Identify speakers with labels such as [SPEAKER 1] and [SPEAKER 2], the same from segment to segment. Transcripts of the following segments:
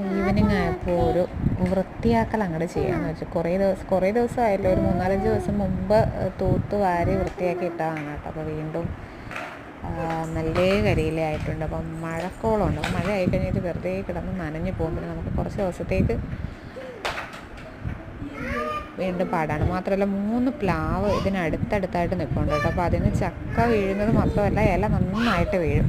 [SPEAKER 1] Evening ആയപ്പോൾ ഒരു വൃത്തിയാക്കൽ അങ്ങോട്ട് ചെയ്യാമെന്ന് വെച്ചു. കുറേ ദിവസമായല്ലോ, ഒരു 3-4 ദിവസം മുമ്പ് തൂത്ത് വാരി വൃത്തിയാക്കി ഇട്ടതാണ് കേട്ടോ. അപ്പോൾ വീണ്ടും നല്ല കരിയിലായിട്ടുണ്ട്. അപ്പം മഴക്കോളമുണ്ട്. അപ്പം മഴ ആയി കഴിഞ്ഞിട്ട് വെറുതെ കിടന്ന് നനഞ്ഞു പോകുമ്പോൾ നമുക്ക് കുറച്ച് ദിവസത്തേക്ക് വീണ്ടും പാടാണ്. മാത്രമല്ല 3 പ്ലാവ് ഇതിനടുത്തടുത്തായിട്ട് നിൽപ്പുണ്ട് കേട്ടോ. അപ്പോൾ അതിന് ചക്ക വീഴുന്നത് മാത്രമല്ല, ഇല നന്നായിട്ട് വീഴും.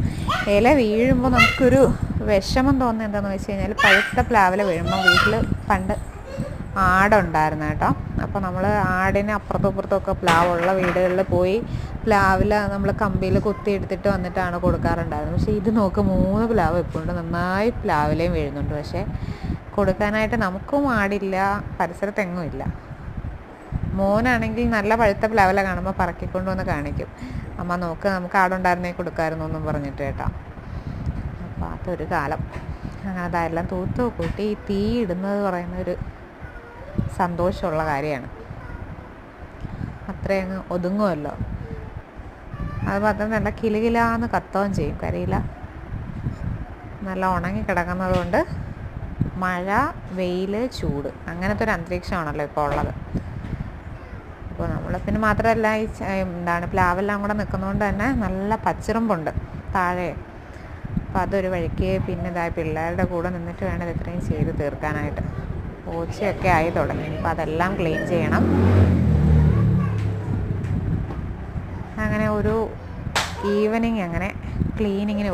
[SPEAKER 1] ഇല വീഴുമ്പോൾ നമുക്കൊരു വിഷമം തോന്നുന്നത് എന്താണെന്ന് വെച്ച് കഴിഞ്ഞാൽ, പഴുത്ത പ്ലാവിൽ വീഴുമ്പോൾ വീട്ടിൽ പണ്ട് ആടുണ്ടായിരുന്നു കേട്ടോ. അപ്പോൾ നമ്മൾ ആടിനെ അപ്പുറത്തും ഇപ്പുറത്തുമൊക്കെ പ്ലാവുള്ള വീടുകളിൽ പോയി പ്ലാവിൽ നമ്മൾ കമ്പിയിൽ കുത്തി എടുത്തിട്ട് വന്നിട്ടാണ് കൊടുക്കാറുണ്ടായിരുന്നത്. പക്ഷേ ഇത് നോക്ക്, 3 പ്ലാവ് ഇപ്പോൾ ഉണ്ട്. നന്നായി പ്ലാവിലേയും വീഴുന്നുണ്ട്. പക്ഷേ കൊടുക്കാനായിട്ട് നമുക്കും ആടില്ല, പരിസരത്തെങ്ങും ഇല്ല. മോനാണെങ്കിൽ നല്ല പഴുത്ത പ്ലാവില കാണുമ്പോൾ പറക്കിക്കൊണ്ട് വന്ന് കാണിക്കും, അമ്മ നോക്ക് നമുക്ക് ആടുണ്ടായിരുന്നേ കൊടുക്കാമായിരുന്നു എന്നും പറഞ്ഞിട്ട് കേട്ടോ. അപ്പോൾ അതൊരു കാലം. അങ്ങനെ അതെല്ലാം തൂത്ത് കൂട്ടി തീ ഇടുന്നത് പറയുന്നൊരു സന്തോഷമുള്ള കാര്യമാണ്. അത്രയങ്ങ് ഒതുങ്ങുമല്ലോ. അത് മാത്രം നല്ല കിലുകിലാന്ന് കത്തുകയും ചെയ്യും. കരിയില നല്ല ഉണങ്ങി കിടക്കുന്നത് കൊണ്ട് മഴ, വെയിൽ, ചൂട്, അങ്ങനത്തെ ഒരു അന്തരീക്ഷമാണല്ലോ ഇപ്പോൾ ഉള്ളത്. അപ്പോൾ നമ്മൾ പിന്നെ മാത്രമല്ല പ്ലാവെല്ലാം കൂടെ നിൽക്കുന്നതുകൊണ്ട് തന്നെ നല്ല പച്ചിറമ്പുണ്ട് താഴെ. അപ്പോൾ അതൊരു വഴിക്ക് പിന്നെ പിള്ളേരുടെ കൂടെ നിന്നിട്ട് വേണം ഇത് ഇത്രയും ചെയ്ത് തീർക്കാനായിട്ട്. പൂച്ചയൊക്കെ ആയി തുടങ്ങി. ഇനിയിപ്പോൾ അതെല്ലാം ക്ലീൻ ചെയ്യണം. അങ്ങനെ ഒരു ഈവനിങ് അങ്ങനെ ക്ലീനിങ്ങിന്